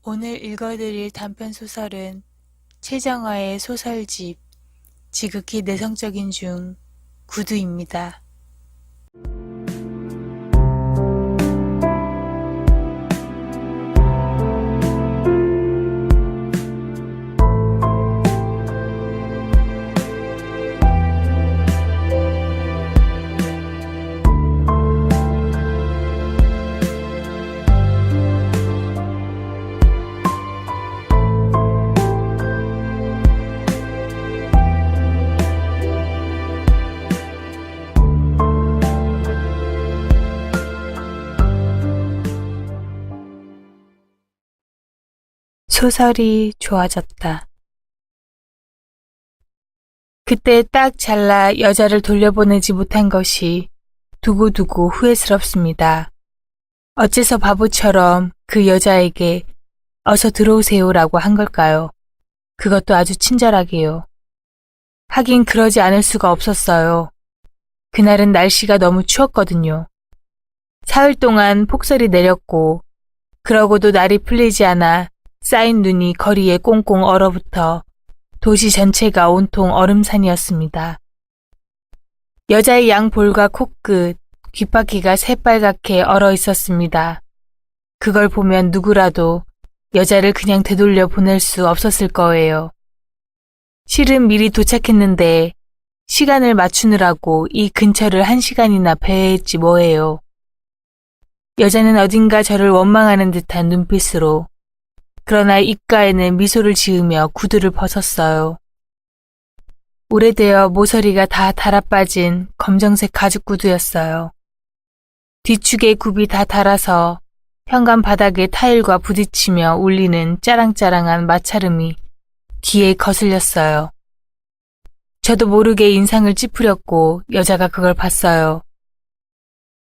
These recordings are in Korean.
오늘 읽어드릴 단편소설은 최정화의 소설집 지극히 내성적인 중 구두입니다. 소설이 좋아졌다. 그때 딱 잘라 여자를 돌려보내지 못한 것이 두고두고 후회스럽습니다. 어째서 바보처럼 그 여자에게 어서 들어오세요라고 한 걸까요? 그것도 아주 친절하게요. 하긴 그러지 않을 수가 없었어요. 그날은 날씨가 너무 추웠거든요. 사흘 동안 폭설이 내렸고 그러고도 날이 풀리지 않아 쌓인 눈이 거리에 꽁꽁 얼어붙어 도시 전체가 온통 얼음산이었습니다. 여자의 양 볼과 코끝, 귓바퀴가 새빨갛게 얼어 있었습니다. 그걸 보면 누구라도 여자를 그냥 되돌려 보낼 수 없었을 거예요. 실은 미리 도착했는데 시간을 맞추느라고 이 근처를 1시간이나 배회했지 뭐예요. 여자는 어딘가 저를 원망하는 듯한 눈빛으로 그러나 입가에는 미소를 지으며 구두를 벗었어요. 오래되어 모서리가 다 달아빠진 검정색 가죽 구두였어요. 뒤축에 굽이 다 닳아서 현관 바닥에 타일과 부딪히며 울리는 짜랑짜랑한 마찰음이 귀에 거슬렸어요. 저도 모르게 인상을 찌푸렸고 여자가 그걸 봤어요.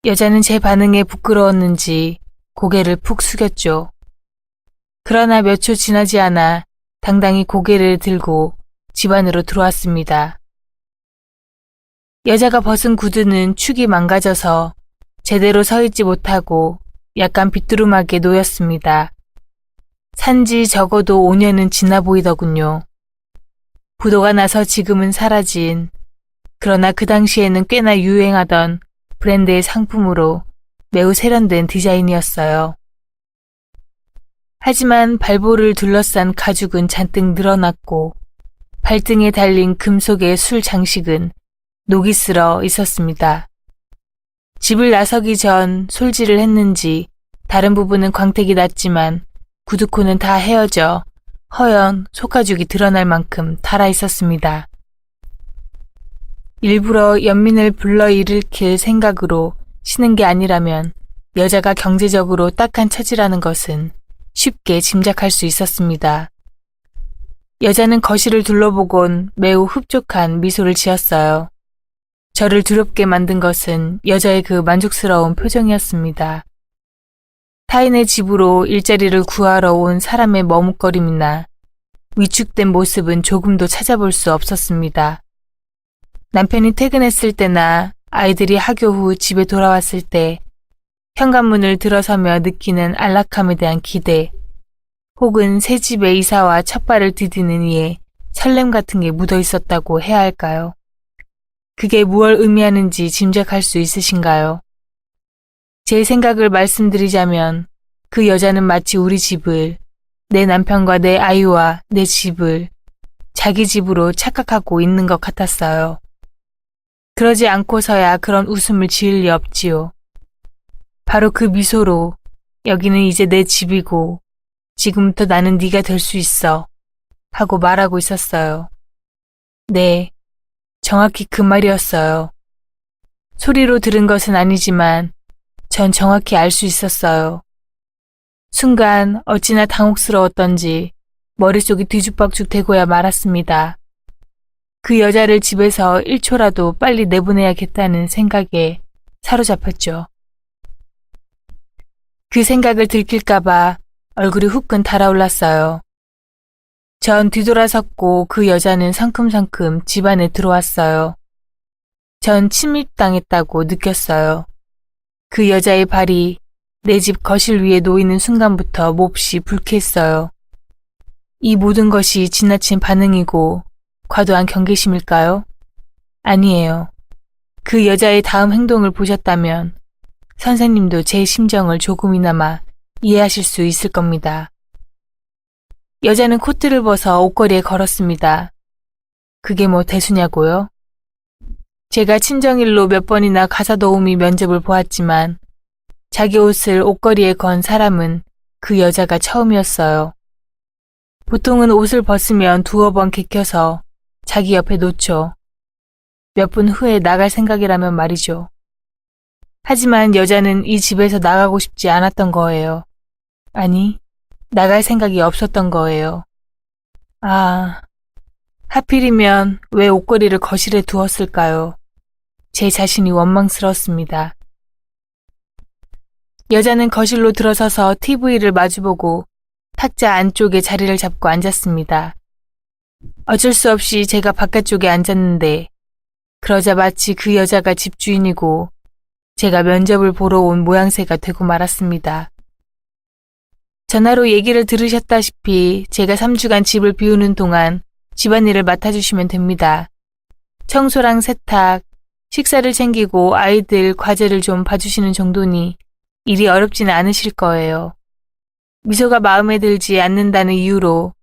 여자는 제 반응에 부끄러웠는지 고개를 푹 숙였죠. 그러나 몇 초 지나지 않아 당당히 고개를 들고 집 안으로 들어왔습니다. 여자가 벗은 구두는 축이 망가져서 제대로 서 있지 못하고 약간 비뚤음하게 놓였습니다. 산지 적어도 5년은 지나 보이더군요. 부도가 나서 지금은 사라진, 그러나 그 당시에는 꽤나 유행하던 브랜드의 상품으로 매우 세련된 디자인이었어요. 하지만 발볼을 둘러싼 가죽은 잔뜩 늘어났고 발등에 달린 금속의 술 장식은 녹이 슬어 있었습니다. 집을 나서기 전 솔질을 했는지 다른 부분은 광택이 났지만 구두코는 다 헤어져 허연 속가죽이 드러날 만큼 달아 있었습니다. 일부러 연민을 불러일으킬 생각으로 신은 게 아니라면 여자가 경제적으로 딱한 처지라는 것은 쉽게 짐작할 수 있었습니다. 여자는 거실을 둘러보곤 매우 흡족한 미소를 지었어요. 저를 두렵게 만든 것은 여자의 그 만족스러운 표정이었습니다. 타인의 집으로 일자리를 구하러 온 사람의 머뭇거림이나 위축된 모습은 조금도 찾아볼 수 없었습니다. 남편이 퇴근했을 때나 아이들이 학교 후 집에 돌아왔을 때 현관문을 들어서며 느끼는 안락함에 대한 기대, 혹은 새 집에 이사와 첫 발을 디디는 이에 설렘 같은 게 묻어 있었다고 해야 할까요? 그게 무엇 의미하는지 짐작할 수 있으신가요? 제 생각을 말씀드리자면 그 여자는 마치 우리 집을, 내 남편과 내 아이와 내 집을 자기 집으로 착각하고 있는 것 같았어요. 그러지 않고서야 그런 웃음을 지을 리 없지요. 바로 그 미소로 여기는 이제 내 집이고 지금부터 나는 네가 될 수 있어 하고 말하고 있었어요. 네, 정확히 그 말이었어요. 소리로 들은 것은 아니지만 전 정확히 알 수 있었어요. 순간 어찌나 당혹스러웠던지 머릿속이 뒤죽박죽 되고야 말았습니다. 그 여자를 집에서 1초라도 빨리 내보내야겠다는 생각에 사로잡혔죠. 그 생각을 들킬까봐 얼굴이 후끈 달아올랐어요. 전 뒤돌아섰고 그 여자는 성큼성큼 집 안에 들어왔어요. 전 침입당했다고 느꼈어요. 그 여자의 발이 내 집 거실 위에 놓이는 순간부터 몹시 불쾌했어요. 이 모든 것이 지나친 반응이고 과도한 경계심일까요? 아니에요. 그 여자의 다음 행동을 보셨다면 선생님도 제 심정을 조금이나마 이해하실 수 있을 겁니다. 여자는 코트를 벗어 옷걸이에 걸었습니다. 그게 뭐 대수냐고요? 제가 친정일로 몇 번이나 가사 도우미 면접을 보았지만 자기 옷을 옷걸이에 건 사람은 그 여자가 처음이었어요. 보통은 옷을 벗으면 두어 번 개켜서 자기 옆에 놓죠. 몇 분 후에 나갈 생각이라면 말이죠. 하지만 여자는 이 집에서 나가고 싶지 않았던 거예요. 아니, 나갈 생각이 없었던 거예요. 아, 하필이면 왜 옷걸이를 거실에 두었을까요? 제 자신이 원망스러웠습니다. 여자는 거실로 들어서서 TV를 마주보고 탁자 안쪽에 자리를 잡고 앉았습니다. 어쩔 수 없이 제가 바깥쪽에 앉았는데 그러자 마치 그 여자가 집주인이고 제가 면접을 보러 온 모양새가 되고 말았습니다. 전화로 얘기를 들으셨다시피 제가 3주간 집을 비우는 동안 집안일을 맡아주시면 됩니다. 청소랑 세탁, 식사를 챙기고 아이들 과제를 좀 봐주시는 정도니 일이 어렵지는 않으실 거예요. 미소가 마음에 들지 않는다는 이유로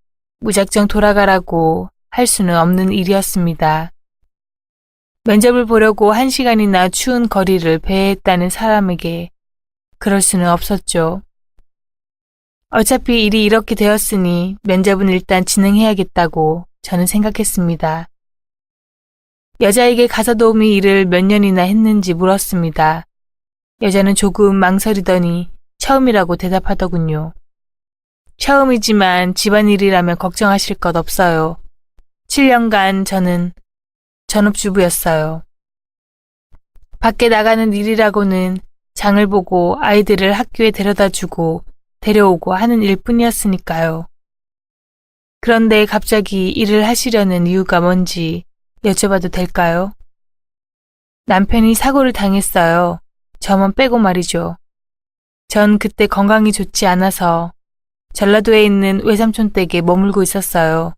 무작정 돌아가라고 할 수는 없는 일이었습니다. 면접을 보려고 1시간이나 추운 거리를 배회했다는 사람에게 그럴 수는 없었죠. 어차피 일이 이렇게 되었으니 면접은 일단 진행해야겠다고 저는 생각했습니다. 여자에게 가사 도우미 일을 몇 년이나 했는지 물었습니다. 여자는 조금 망설이더니 처음이라고 대답하더군요. 처음이지만 집안일이라면 걱정하실 것 없어요. 7년간 저는 전업주부였어요. 밖에 나가는 일이라고는 장을 보고 아이들을 학교에 데려다주고 데려오고 하는 일뿐이었으니까요. 그런데 갑자기 일을 하시려는 이유가 뭔지 여쭤봐도 될까요? 남편이 사고를 당했어요. 저만 빼고 말이죠. 전 그때 건강이 좋지 않아서 전라도에 있는 외삼촌 댁에 머물고 있었어요.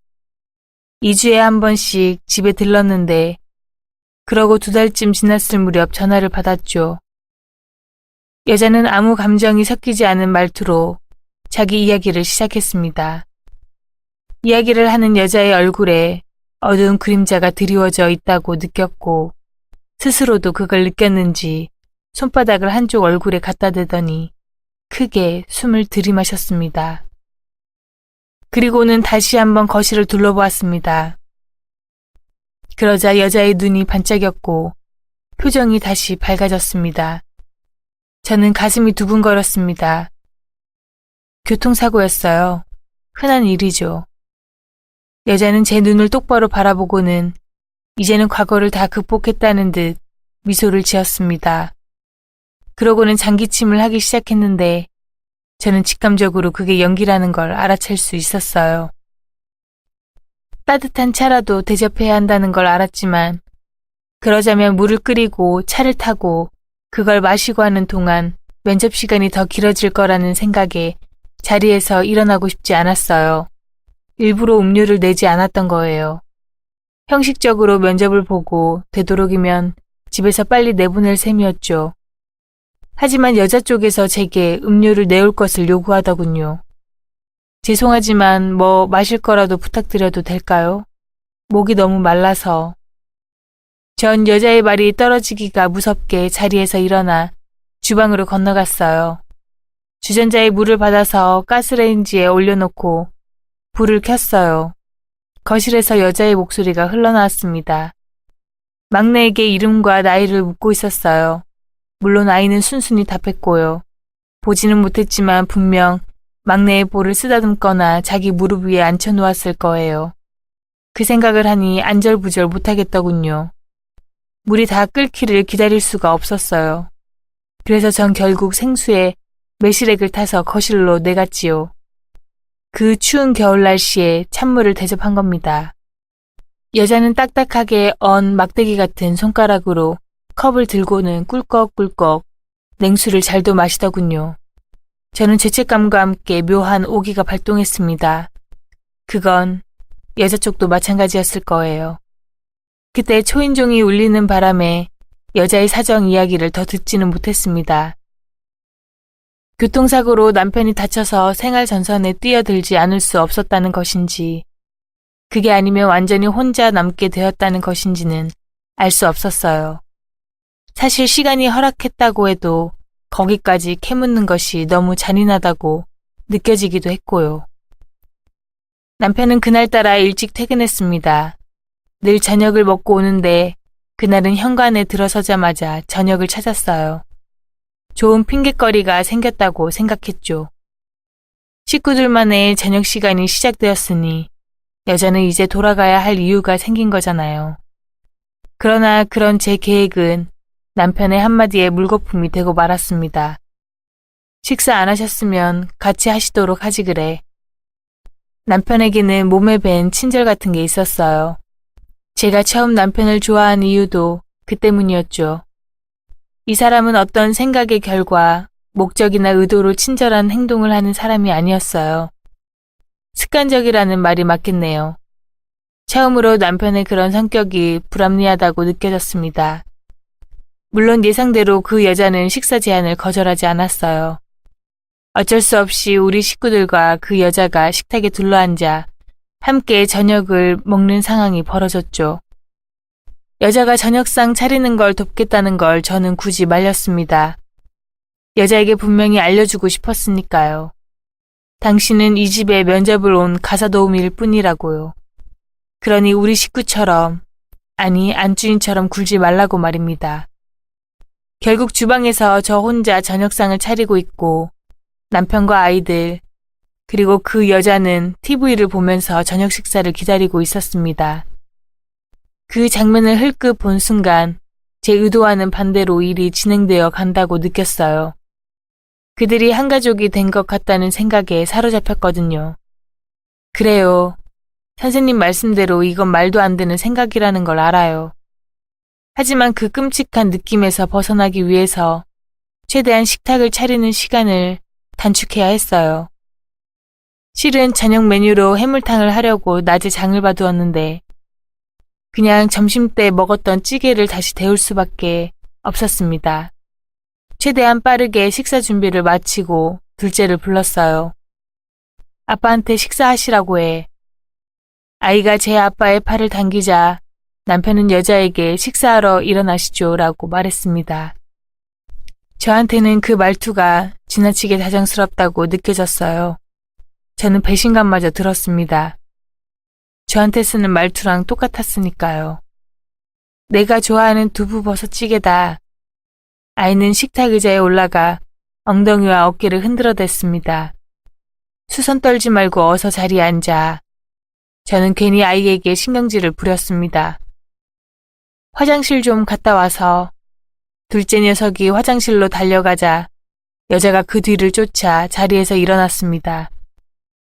2주에 한 번씩 집에 들렀는데 그러고 2달쯤 지났을 무렵 전화를 받았죠. 여자는 아무 감정이 섞이지 않은 말투로 자기 이야기를 시작했습니다. 이야기를 하는 여자의 얼굴에 어두운 그림자가 드리워져 있다고 느꼈고 스스로도 그걸 느꼈는지 손바닥을 한쪽 얼굴에 갖다 대더니 크게 숨을 들이마셨습니다. 그리고는 다시 한번 거실을 둘러보았습니다. 그러자 여자의 눈이 반짝였고 표정이 다시 밝아졌습니다. 저는 가슴이 두근거렸습니다. 교통사고였어요. 흔한 일이죠. 여자는 제 눈을 똑바로 바라보고는 이제는 과거를 다 극복했다는 듯 미소를 지었습니다. 그러고는 장기침을 하기 시작했는데 저는 직감적으로 그게 연기라는 걸 알아챌 수 있었어요. 따뜻한 차라도 대접해야 한다는 걸 알았지만 그러자면 물을 끓이고 차를 타고 그걸 마시고 하는 동안 면접 시간이 더 길어질 거라는 생각에 자리에서 일어나고 싶지 않았어요. 일부러 음료를 내지 않았던 거예요. 형식적으로 면접을 보고 되도록이면 집에서 빨리 내보낼 셈이었죠. 하지만 여자 쪽에서 제게 음료를 내올 것을 요구하더군요. 죄송하지만 뭐 마실 거라도 부탁드려도 될까요? 목이 너무 말라서. 전 여자의 말이 떨어지기가 무섭게 자리에서 일어나 주방으로 건너갔어요. 주전자에 물을 받아서 가스레인지에 올려놓고 불을 켰어요. 거실에서 여자의 목소리가 흘러나왔습니다. 막내에게 이름과 나이를 묻고 있었어요. 물론 아이는 순순히 답했고요. 보지는 못했지만 분명 막내의 볼을 쓰다듬거나 자기 무릎 위에 앉혀놓았을 거예요. 그 생각을 하니 안절부절 못하겠더군요. 물이 다 끓기를 기다릴 수가 없었어요. 그래서 전 결국 생수에 매실액을 타서 거실로 내갔지요. 그 추운 겨울 날씨에 찬물을 대접한 겁니다. 여자는 딱딱하게 언 막대기 같은 손가락으로 컵을 들고는 꿀꺽꿀꺽 냉수를 잘도 마시더군요. 저는 죄책감과 함께 묘한 오기가 발동했습니다. 그건 여자 쪽도 마찬가지였을 거예요. 그때 초인종이 울리는 바람에 여자의 사정 이야기를 더 듣지는 못했습니다. 교통사고로 남편이 다쳐서 생활 전선에 뛰어들지 않을 수 없었다는 것인지, 그게 아니면 완전히 혼자 남게 되었다는 것인지는 알 수 없었어요. 사실 시간이 허락했다고 해도 거기까지 캐묻는 것이 너무 잔인하다고 느껴지기도 했고요. 남편은 그날따라 일찍 퇴근했습니다. 늘 저녁을 먹고 오는데 그날은 현관에 들어서자마자 저녁을 찾았어요. 좋은 핑곗거리가 생겼다고 생각했죠. 식구들만의 저녁 시간이 시작되었으니 여자는 이제 돌아가야 할 이유가 생긴 거잖아요. 그러나 그런 제 계획은 남편의 한마디에 물거품이 되고 말았습니다. 식사 안 하셨으면 같이 하시도록 하지 그래. 남편에게는 몸에 밴 친절 같은 게 있었어요. 제가 처음 남편을 좋아한 이유도 그 때문이었죠. 이 사람은 어떤 생각의 결과, 목적이나 의도로 친절한 행동을 하는 사람이 아니었어요. 습관적이라는 말이 맞겠네요. 처음으로 남편의 그런 성격이 불합리하다고 느껴졌습니다. 물론 예상대로 그 여자는 식사 제안을 거절하지 않았어요. 어쩔 수 없이 우리 식구들과 그 여자가 식탁에 둘러앉아 함께 저녁을 먹는 상황이 벌어졌죠. 여자가 저녁상 차리는 걸 돕겠다는 걸 저는 굳이 말렸습니다. 여자에게 분명히 알려주고 싶었으니까요. 당신은 이 집에 면접을 온 가사도우미일 뿐이라고요. 그러니 우리 식구처럼, 아니 안주인처럼 굴지 말라고 말입니다. 결국 주방에서 저 혼자 저녁상을 차리고 있고 남편과 아이들, 그리고 그 여자는 TV를 보면서 저녁 식사를 기다리고 있었습니다. 그 장면을 흘끗 본 순간 제 의도와는 반대로 일이 진행되어 간다고 느꼈어요. 그들이 한 가족이 된 것 같다는 생각에 사로잡혔거든요. 그래요. 선생님 말씀대로 이건 말도 안 되는 생각이라는 걸 알아요. 하지만 그 끔찍한 느낌에서 벗어나기 위해서 최대한 식탁을 차리는 시간을 단축해야 했어요. 실은 저녁 메뉴로 해물탕을 하려고 낮에 장을 봐두었는데 그냥 점심때 먹었던 찌개를 다시 데울 수밖에 없었습니다. 최대한 빠르게 식사 준비를 마치고 둘째를 불렀어요. 아빠한테 식사하시라고 해. 아이가 제 아빠의 팔을 당기자 남편은 여자에게 식사하러 일어나시죠 라고 말했습니다. 저한테는 그 말투가 지나치게 다정스럽다고 느껴졌어요. 저는 배신감마저 들었습니다. 저한테 쓰는 말투랑 똑같았으니까요. 내가 좋아하는 두부버섯찌개다. 아이는 식탁 의자에 올라가 엉덩이와 어깨를 흔들어댔습니다. 수선 떨지 말고 어서 자리에 앉아. 저는 괜히 아이에게 신경질을 부렸습니다. 화장실 좀 갔다 와서. 둘째 녀석이 화장실로 달려가자 여자가 그 뒤를 쫓아 자리에서 일어났습니다.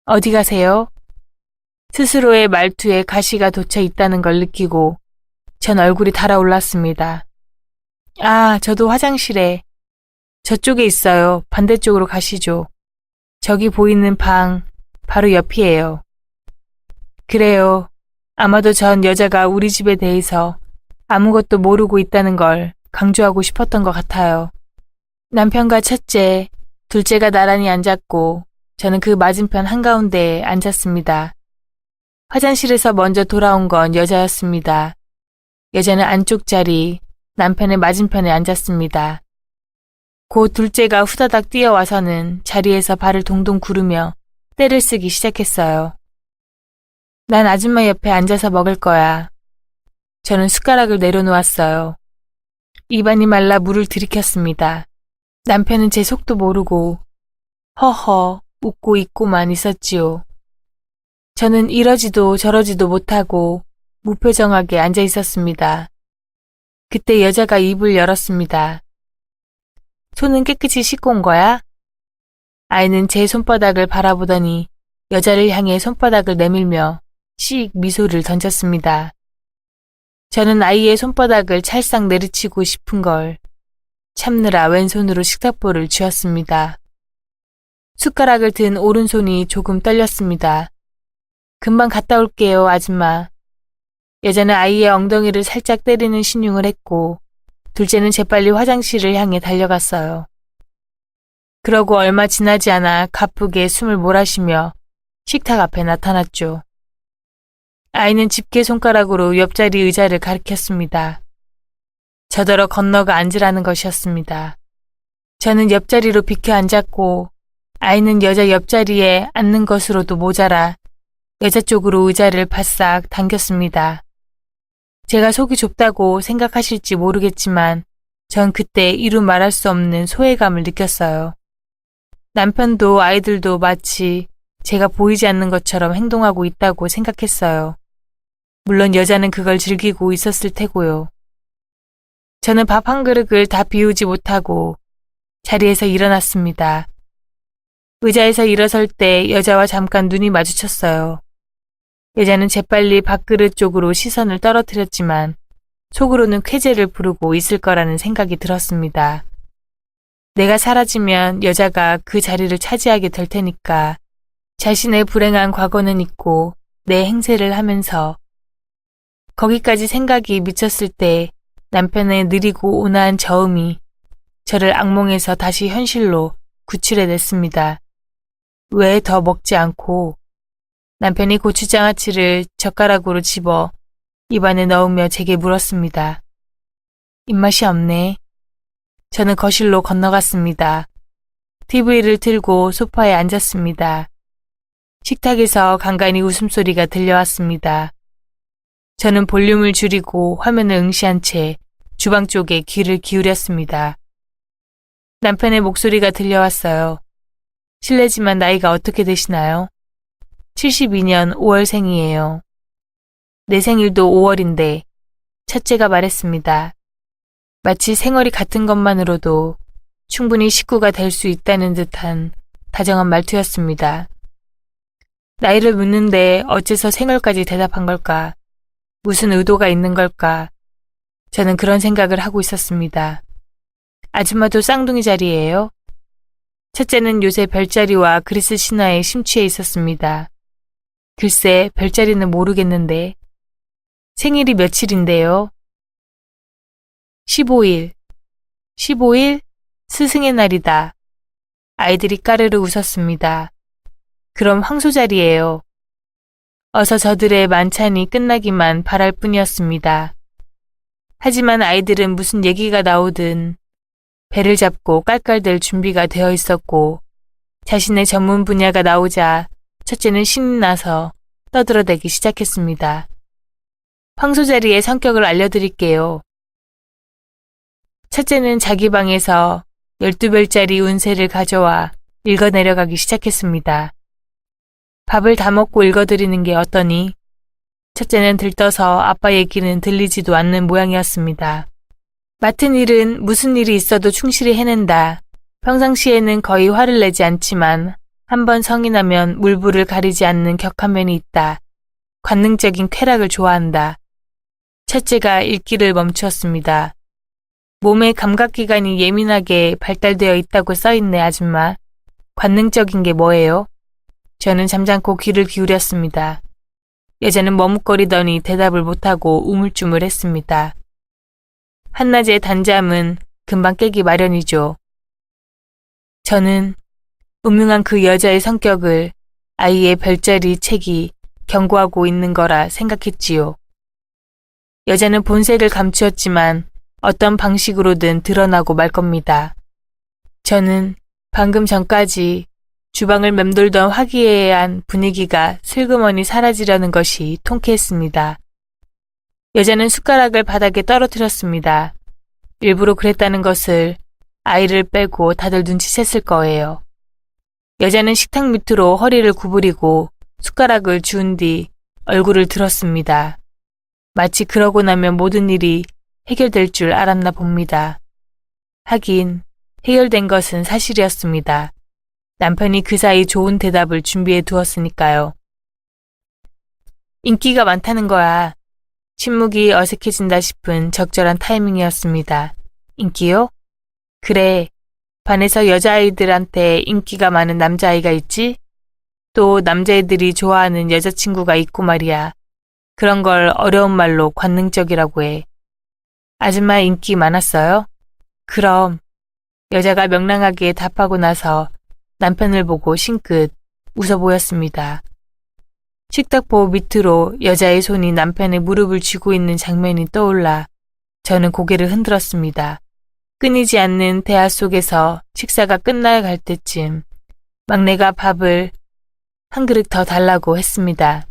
어디 가세요? 스스로의 말투에 가시가 돋쳐 있다는 걸 느끼고 전 얼굴이 달아올랐습니다. 아, 저도 화장실에. 저쪽에 있어요. 반대쪽으로 가시죠. 저기 보이는 방 바로 옆이에요. 그래요. 아마도 전 여자가 우리 집에 대해서 아무것도 모르고 있다는 걸 강조하고 싶었던 것 같아요. 남편과 첫째, 둘째가 나란히 앉았고 저는 그 맞은편 한가운데에 앉았습니다. 화장실에서 먼저 돌아온 건 여자였습니다. 여자는 안쪽 자리, 남편의 맞은편에 앉았습니다. 곧 둘째가 후다닥 뛰어와서는 자리에서 발을 동동 구르며 떼를 쓰기 시작했어요. 난 아줌마 옆에 앉아서 먹을 거야. 저는 숟가락을 내려놓았어요. 입안이 말라 물을 들이켰습니다. 남편은 제 속도 모르고 허허 웃고 있고만 있었지요. 저는 이러지도 저러지도 못하고 무표정하게 앉아 있었습니다. 그때 여자가 입을 열었습니다. 손은 깨끗이 씻고 온 거야? 아이는 제 손바닥을 바라보더니 여자를 향해 손바닥을 내밀며 씩 미소를 던졌습니다. 저는 아이의 손바닥을 찰싹 내리치고 싶은 걸 참느라 왼손으로 식탁보를 쥐었습니다. 숟가락을 든 오른손이 조금 떨렸습니다. 금방 갔다 올게요, 아줌마. 여자는 아이의 엉덩이를 살짝 때리는 신용을 했고 둘째는 재빨리 화장실을 향해 달려갔어요. 그러고 얼마 지나지 않아 가쁘게 숨을 몰아쉬며 식탁 앞에 나타났죠. 아이는 집게 손가락으로 옆자리 의자를 가리켰습니다. 저더러 건너가 앉으라는 것이었습니다. 저는 옆자리로 비켜 앉았고 아이는 여자 옆자리에 앉는 것으로도 모자라 여자 쪽으로 의자를 바싹 당겼습니다. 제가 속이 좁다고 생각하실지 모르겠지만 전 그때 이루 말할 수 없는 소외감을 느꼈어요. 남편도 아이들도 마치 제가 보이지 않는 것처럼 행동하고 있다고 생각했어요. 물론 여자는 그걸 즐기고 있었을 테고요. 저는 밥 한 그릇을 다 비우지 못하고 자리에서 일어났습니다. 의자에서 일어설 때 여자와 잠깐 눈이 마주쳤어요. 여자는 재빨리 밥그릇 쪽으로 시선을 떨어뜨렸지만 속으로는 쾌재를 부르고 있을 거라는 생각이 들었습니다. 내가 사라지면 여자가 그 자리를 차지하게 될 테니까 자신의 불행한 과거는 잊고 내 행세를 하면서 거기까지 생각이 미쳤을 때 남편의 느리고 온화한 저음이 저를 악몽에서 다시 현실로 구출해냈습니다. 왜 더 먹지 않고 남편이 고추장아찌를 젓가락으로 집어 입안에 넣으며 제게 물었습니다. 입맛이 없네. 저는 거실로 건너갔습니다. TV를 틀고 소파에 앉았습니다. 식탁에서 간간히 웃음소리가 들려왔습니다. 저는 볼륨을 줄이고 화면을 응시한 채 주방 쪽에 귀를 기울였습니다. 남편의 목소리가 들려왔어요. 실례지만 나이가 어떻게 되시나요? 72년 5월생이에요. 내 생일도 5월인데 첫째가 말했습니다. 마치 생얼이 같은 것만으로도 충분히 식구가 될 수 있다는 듯한 다정한 말투였습니다. 나이를 묻는데 어째서 생얼까지 대답한 걸까? 무슨 의도가 있는 걸까? 저는 그런 생각을 하고 있었습니다. 아줌마도 쌍둥이 자리예요? 첫째는 요새 별자리와 그리스 신화에 심취해 있었습니다. 글쎄, 별자리는 모르겠는데. 생일이 며칠인데요? 15일. 15일? 스승의 날이다. 아이들이 까르르 웃었습니다. 그럼 황소자리예요. 어서 저들의 만찬이 끝나기만 바랄 뿐이었습니다. 하지만 아이들은 무슨 얘기가 나오든 배를 잡고 깔깔댈 준비가 되어 있었고 자신의 전문 분야가 나오자 첫째는 신이 나서 떠들어대기 시작했습니다. 황소자리의 성격을 알려드릴게요. 첫째는 자기 방에서 12별짜리 운세를 가져와 읽어내려가기 시작했습니다. 밥을 다 먹고 읽어드리는 게 어떠니? 첫째는 들떠서 아빠 얘기는 들리지도 않는 모양이었습니다. 맡은 일은 무슨 일이 있어도 충실히 해낸다. 평상시에는 거의 화를 내지 않지만 한번 성이 나면 물불을 가리지 않는 격한 면이 있다. 관능적인 쾌락을 좋아한다. 첫째가 읽기를 멈추었습니다. 몸의 감각기관이 예민하게 발달되어 있다고 써있네, 아줌마. 관능적인 게 뭐예요? 저는 잠잠고 귀를 기울였습니다. 여자는 머뭇거리더니 대답을 못하고 우물쭈물했습니다. 한낮의 단잠은 금방 깨기 마련이죠. 저는 음흉한 그 여자의 성격을 아이의 별자리 책이 경고하고 있는 거라 생각했지요. 여자는 본색을 감추었지만 어떤 방식으로든 드러나고 말 겁니다. 저는 방금 전까지 주방을 맴돌던 화기애애한 분위기가 슬그머니 사라지려는 것이 통쾌했습니다. 여자는 숟가락을 바닥에 떨어뜨렸습니다. 일부러 그랬다는 것을 아이를 빼고 다들 눈치챘을 거예요. 여자는 식탁 밑으로 허리를 구부리고 숟가락을 주운 뒤 얼굴을 들었습니다. 마치 그러고 나면 모든 일이 해결될 줄 알았나 봅니다. 하긴 해결된 것은 사실이었습니다. 남편이 그 사이 좋은 대답을 준비해 두었으니까요. 인기가 많다는 거야. 침묵이 어색해진다 싶은 적절한 타이밍이었습니다. 인기요? 그래. 반에서 여자아이들한테 인기가 많은 남자아이가 있지? 또 남자애들이 좋아하는 여자친구가 있고 말이야. 그런 걸 어려운 말로 관능적이라고 해. 아줌마 인기 많았어요? 그럼. 여자가 명랑하게 답하고 나서 남편을 보고 싱긋 웃어 보였습니다. 식탁보 밑으로 여자의 손이 남편의 무릎을 쥐고 있는 장면이 떠올라 저는 고개를 흔들었습니다. 끊이지 않는 대화 속에서 식사가 끝나갈 때쯤 막내가 밥을 한 그릇 더 달라고 했습니다.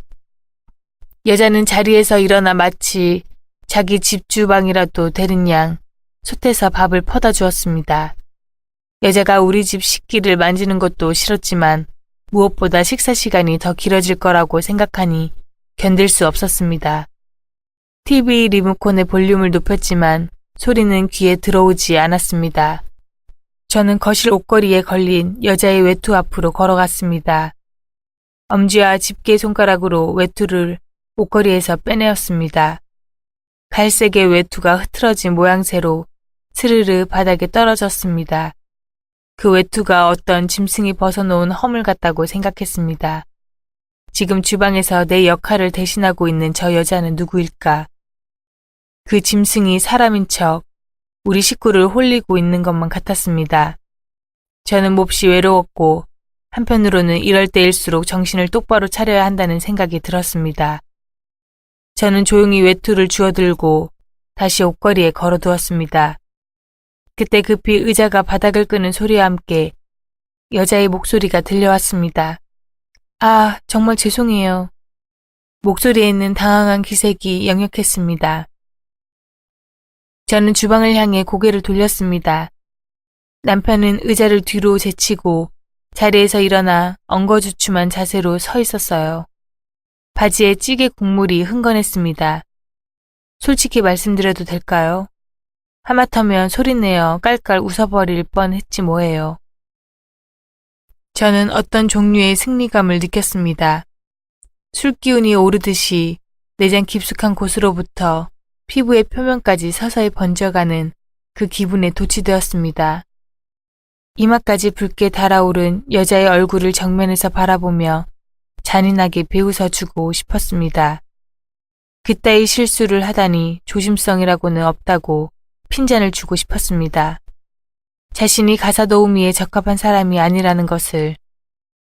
여자는 자리에서 일어나 마치 자기 집 주방이라도 되는 양 솥에서 밥을 퍼다 주었습니다. 여자가 우리 집 식기를 만지는 것도 싫었지만 무엇보다 식사 시간이 더 길어질 거라고 생각하니 견딜 수 없었습니다. TV 리모컨의 볼륨을 높였지만 소리는 귀에 들어오지 않았습니다. 저는 거실 옷걸이에 걸린 여자의 외투 앞으로 걸어갔습니다. 엄지와 집게 손가락으로 외투를 옷걸이에서 빼내었습니다. 갈색의 외투가 흐트러진 모양새로 스르르 바닥에 떨어졌습니다. 그 외투가 어떤 짐승이 벗어놓은 허물 같다고 생각했습니다. 지금 주방에서 내 역할을 대신하고 있는 저 여자는 누구일까? 그 짐승이 사람인 척 우리 식구를 홀리고 있는 것만 같았습니다. 저는 몹시 외로웠고 한편으로는 이럴 때일수록 정신을 똑바로 차려야 한다는 생각이 들었습니다. 저는 조용히 외투를 주워들고 다시 옷걸이에 걸어두었습니다. 그때 급히 의자가 바닥을 끄는 소리와 함께 여자의 목소리가 들려왔습니다. 아, 정말 죄송해요. 목소리에 있는 당황한 기색이 역력했습니다. 저는 주방을 향해 고개를 돌렸습니다. 남편은 의자를 뒤로 제치고 자리에서 일어나 엉거주춤한 자세로 서 있었어요. 바지에 찌개 국물이 흥건했습니다. 솔직히 말씀드려도 될까요? 하마터면 소리내어 깔깔 웃어버릴 뻔했지 뭐예요. 저는 어떤 종류의 승리감을 느꼈습니다. 술기운이 오르듯이 내장 깊숙한 곳으로부터 피부의 표면까지 서서히 번져가는 그 기분에 도취되었습니다. 이마까지 붉게 달아오른 여자의 얼굴을 정면에서 바라보며 잔인하게 비웃어주고 싶었습니다. 그따위 실수를 하다니 조심성이라고는 없다고 핀잔을 주고 싶었습니다. 자신이 가사 도우미에 적합한 사람이 아니라는 것을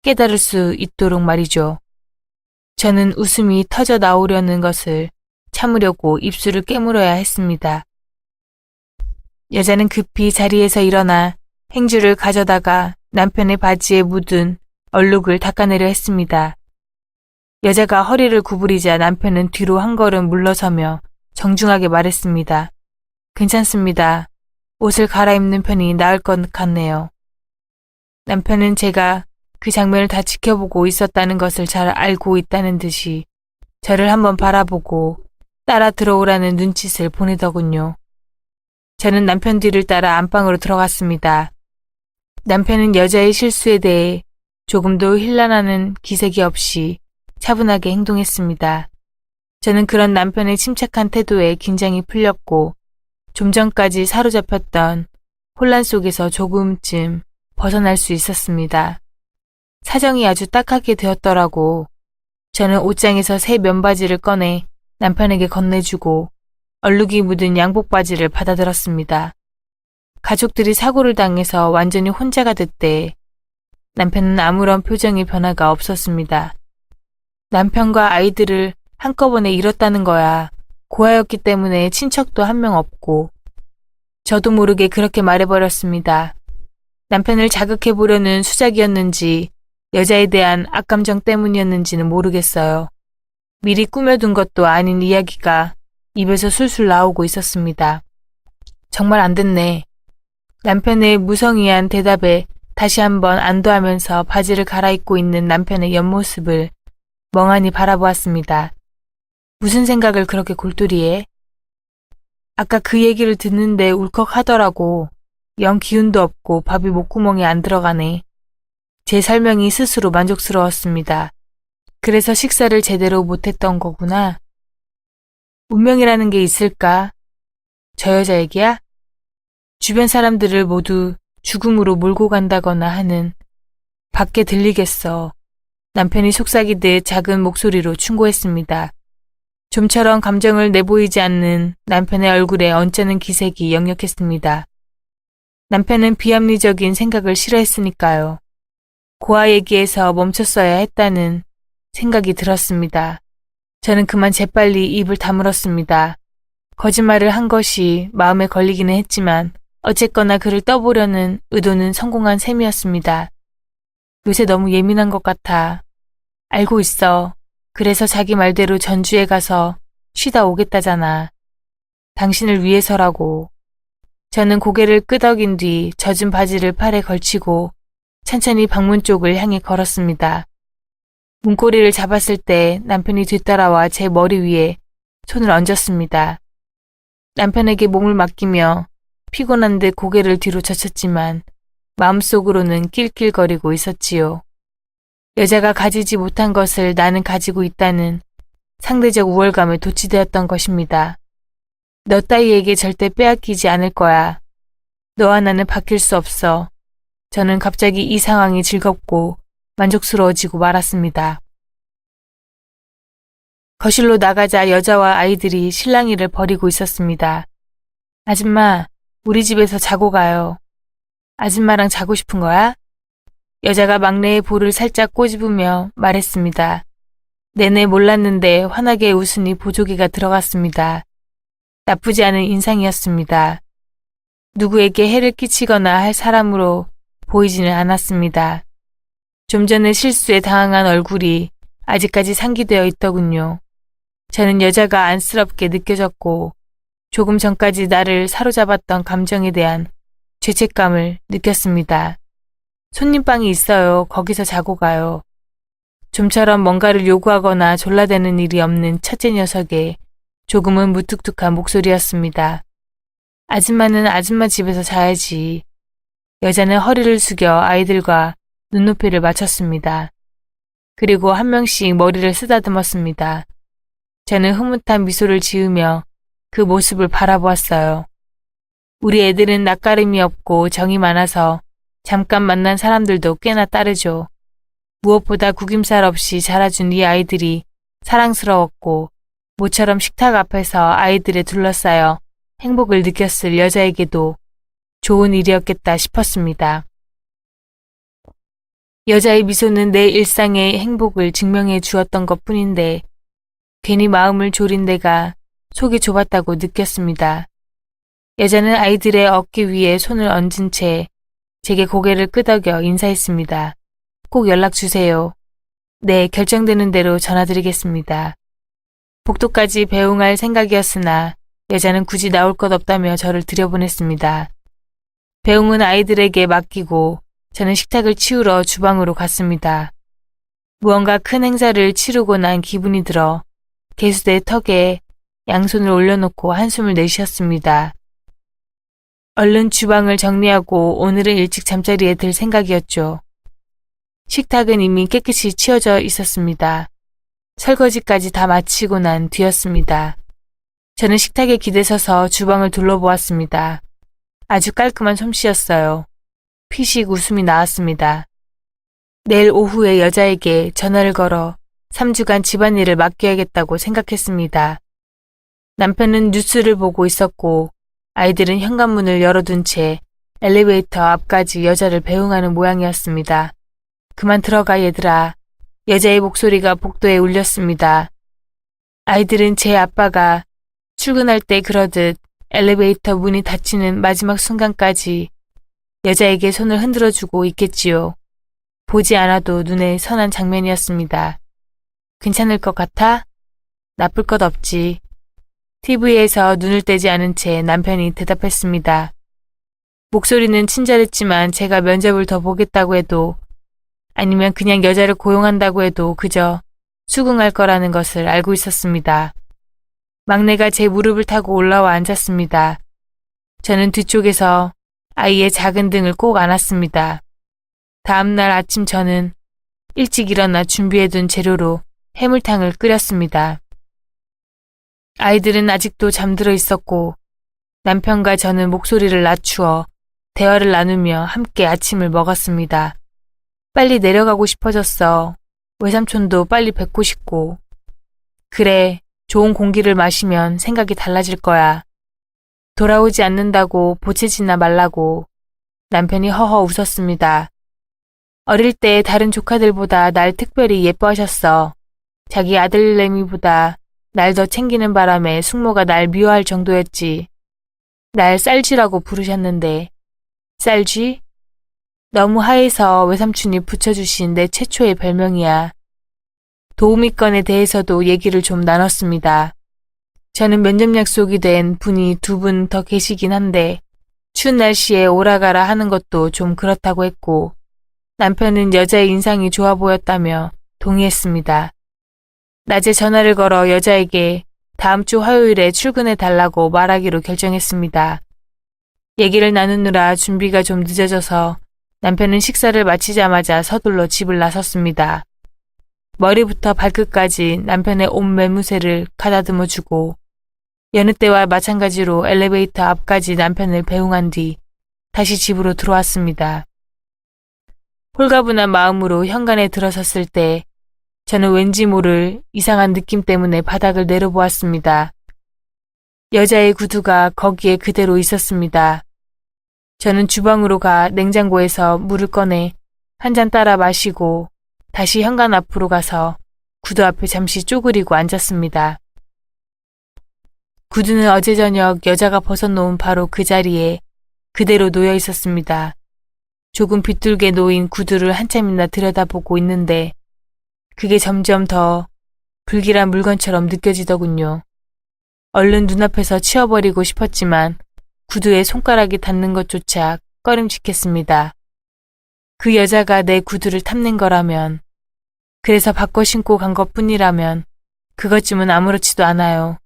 깨달을 수 있도록 말이죠. 저는 웃음이 터져 나오려는 것을 참으려고 입술을 깨물어야 했습니다. 여자는 급히 자리에서 일어나 행주를 가져다가 남편의 바지에 묻은 얼룩을 닦아내려 했습니다. 여자가 허리를 구부리자 남편은 뒤로 한 걸음 물러서며 정중하게 말했습니다. 괜찮습니다. 옷을 갈아입는 편이 나을 것 같네요. 남편은 제가 그 장면을 다 지켜보고 있었다는 것을 잘 알고 있다는 듯이 저를 한번 바라보고 따라 들어오라는 눈짓을 보내더군요. 저는 남편 뒤를 따라 안방으로 들어갔습니다. 남편은 여자의 실수에 대해 조금도 힐난하는 기색이 없이 차분하게 행동했습니다. 저는 그런 남편의 침착한 태도에 긴장이 풀렸고 좀 전까지 사로잡혔던 혼란 속에서 조금쯤 벗어날 수 있었습니다. 사정이 아주 딱하게 되었더라고. 저는 옷장에서 새 면바지를 꺼내 남편에게 건네주고 얼룩이 묻은 양복 바지를 받아들었습니다. 가족들이 사고를 당해서 완전히 혼자가 됐대. 남편은 아무런 표정의 변화가 없었습니다. 남편과 아이들을 한꺼번에 잃었다는 거야. 고아였기 때문에 친척도 한 명 없고. 저도 모르게 그렇게 말해버렸습니다. 남편을 자극해보려는 수작이었는지 여자에 대한 악감정 때문이었는지는 모르겠어요. 미리 꾸며둔 것도 아닌 이야기가 입에서 술술 나오고 있었습니다. 정말 안 됐네. 남편의 무성의한 대답에 다시 한번 안도하면서 바지를 갈아입고 있는 남편의 옆모습을 멍하니 바라보았습니다. 무슨 생각을 그렇게 골똘히해? 아까 그 얘기를 듣는데 울컥하더라고. 영 기운도 없고 밥이 목구멍에 안 들어가네. 제 설명이 스스로 만족스러웠습니다. 그래서 식사를 제대로 못했던 거구나. 운명이라는 게 있을까? 저 여자 얘기야? 주변 사람들을 모두 죽음으로 몰고 간다거나 하는 밖에 들리겠어. 남편이 속삭이듯 작은 목소리로 충고했습니다. 좀처럼 감정을 내보이지 않는 남편의 얼굴에 언짢은 기색이 역력했습니다. 남편은 비합리적인 생각을 싫어했으니까요. 고아 얘기에서 멈췄어야 했다는 생각이 들었습니다. 저는 그만 재빨리 입을 다물었습니다. 거짓말을 한 것이 마음에 걸리기는 했지만 어쨌거나 그를 떠보려는 의도는 성공한 셈이었습니다. 요새 너무 예민한 것 같아. 알고 있어. 그래서 자기 말대로 전주에 가서 쉬다 오겠다잖아. 당신을 위해서라고. 저는 고개를 끄덕인 뒤 젖은 바지를 팔에 걸치고 천천히 방문 쪽을 향해 걸었습니다. 문고리를 잡았을 때 남편이 뒤따라와 제 머리 위에 손을 얹었습니다. 남편에게 몸을 맡기며 피곤한 듯 고개를 뒤로 젖혔지만 마음속으로는 낄낄거리고 있었지요. 여자가 가지지 못한 것을 나는 가지고 있다는 상대적 우월감에 도취되었던 것입니다. 너 따위에게 절대 빼앗기지 않을 거야. 너와 나는 바뀔 수 없어. 저는 갑자기 이 상황이 즐겁고 만족스러워지고 말았습니다. 거실로 나가자 여자와 아이들이 실랑이를 벌이고 있었습니다. 아줌마, 우리 집에서 자고 가요. 아줌마랑 자고 싶은 거야? 여자가 막내의 볼을 살짝 꼬집으며 말했습니다. 내내 몰랐는데 환하게 웃으니 보조개가 들어갔습니다. 나쁘지 않은 인상이었습니다. 누구에게 해를 끼치거나 할 사람으로 보이지는 않았습니다. 좀 전에 실수에 당황한 얼굴이 아직까지 상기되어 있더군요. 저는 여자가 안쓰럽게 느껴졌고 조금 전까지 나를 사로잡았던 감정에 대한 죄책감을 느꼈습니다. 손님방이 있어요. 거기서 자고 가요. 좀처럼 뭔가를 요구하거나 졸라대는 일이 없는 첫째 녀석의 조금은 무뚝뚝한 목소리였습니다. 아줌마는 아줌마 집에서 자야지. 여자는 허리를 숙여 아이들과 눈높이를 맞췄습니다. 그리고 한 명씩 머리를 쓰다듬었습니다. 저는 흐뭇한 미소를 지으며 그 모습을 바라보았어요. 우리 애들은 낯가림이 없고 정이 많아서 잠깐 만난 사람들도 꽤나 따르죠. 무엇보다 구김살 없이 자라준 이 아이들이 사랑스러웠고 모처럼 식탁 앞에서 아이들에 둘러싸여 행복을 느꼈을 여자에게도 좋은 일이었겠다 싶었습니다. 여자의 미소는 내 일상의 행복을 증명해 주었던 것뿐인데 괜히 마음을 졸인 내가 속이 좁았다고 느꼈습니다. 여자는 아이들의 어깨 위에 손을 얹은 채 제게 고개를 끄덕여 인사했습니다. 꼭 연락 주세요. 네, 결정되는 대로 전화드리겠습니다. 복도까지 배웅할 생각이었으나 여자는 굳이 나올 것 없다며 저를 들여보냈습니다. 배웅은 아이들에게 맡기고 저는 식탁을 치우러 주방으로 갔습니다. 무언가 큰 행사를 치르고 난 기분이 들어 개수대 턱에 양손을 올려놓고 한숨을 내쉬었습니다. 얼른 주방을 정리하고 오늘은 일찍 잠자리에 들 생각이었죠. 식탁은 이미 깨끗이 치워져 있었습니다. 설거지까지 다 마치고 난 뒤였습니다. 저는 식탁에 기대서서 주방을 둘러보았습니다. 아주 깔끔한 솜씨였어요. 피식 웃음이 나왔습니다. 내일 오후에 여자에게 전화를 걸어 3주간 집안일을 맡겨야겠다고 생각했습니다. 남편은 뉴스를 보고 있었고 아이들은 현관문을 열어둔 채 엘리베이터 앞까지 여자를 배웅하는 모양이었습니다. 그만 들어가 얘들아. 여자의 목소리가 복도에 울렸습니다. 아이들은 제 아빠가 출근할 때 그러듯 엘리베이터 문이 닫히는 마지막 순간까지 여자에게 손을 흔들어주고 있겠지요. 보지 않아도 눈에 선한 장면이었습니다. 괜찮을 것 같아? 나쁠 것 없지. TV에서 눈을 떼지 않은 채 남편이 대답했습니다. 목소리는 친절했지만 제가 면접을 더 보겠다고 해도 아니면 그냥 여자를 고용한다고 해도 그저 수긍할 거라는 것을 알고 있었습니다. 막내가 제 무릎을 타고 올라와 앉았습니다. 저는 뒤쪽에서 아이의 작은 등을 꼭 안았습니다. 다음날 아침 저는 일찍 일어나 준비해둔 재료로 해물탕을 끓였습니다. 아이들은 아직도 잠들어 있었고 남편과 저는 목소리를 낮추어 대화를 나누며 함께 아침을 먹었습니다. 빨리 내려가고 싶어졌어. 외삼촌도 빨리 뵙고 싶고. 그래, 좋은 공기를 마시면 생각이 달라질 거야. 돌아오지 않는다고 보채지나 말라고. 남편이 허허 웃었습니다. 어릴 때 다른 조카들보다 날 특별히 예뻐하셨어. 자기 아들내미보다 날 더 챙기는 바람에 숙모가 날 미워할 정도였지. 날 쌀쥐라고 부르셨는데. 쌀쥐? 너무 하해서 외삼촌이 붙여주신 내 최초의 별명이야. 도우미건에 대해서도 얘기를 좀 나눴습니다. 저는 면접 약속이 된 분이 2분 더 계시긴 한데 추운 날씨에 오라가라 하는 것도 좀 그렇다고 했고 남편은 여자의 인상이 좋아 보였다며 동의했습니다. 낮에 전화를 걸어 여자에게 다음 주 화요일에 출근해 달라고 말하기로 결정했습니다. 얘기를 나누느라 준비가 좀 늦어져서 남편은 식사를 마치자마자 서둘러 집을 나섰습니다. 머리부터 발끝까지 남편의 옷 매무새를 가다듬어 주고 여느 때와 마찬가지로 엘리베이터 앞까지 남편을 배웅한 뒤 다시 집으로 들어왔습니다. 홀가분한 마음으로 현관에 들어섰을 때 저는 왠지 모를 이상한 느낌 때문에 바닥을 내려보았습니다. 여자의 구두가 거기에 그대로 있었습니다. 저는 주방으로 가 냉장고에서 물을 꺼내 한 잔 따라 마시고 다시 현관 앞으로 가서 구두 앞에 잠시 쪼그리고 앉았습니다. 구두는 어제 저녁 여자가 벗어놓은 바로 그 자리에 그대로 놓여 있었습니다. 조금 비뚤게 놓인 구두를 한참이나 들여다보고 있는데 그게 점점 더 불길한 물건처럼 느껴지더군요. 얼른 눈앞에서 치워버리고 싶었지만 구두에 손가락이 닿는 것조차 꺼림칙했습니다. 그 여자가 내 구두를 탐낸 거라면, 그래서 바꿔 신고 간 것뿐이라면 그것쯤은 아무렇지도 않아요.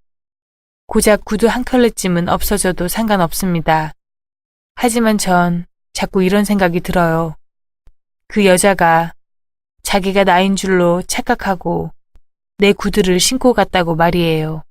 고작 구두 한 켤레쯤은 없어져도 상관없습니다. 하지만 전 자꾸 이런 생각이 들어요. 그 여자가 자기가 나인 줄로 착각하고 내 구두를 신고 갔다고 말이에요.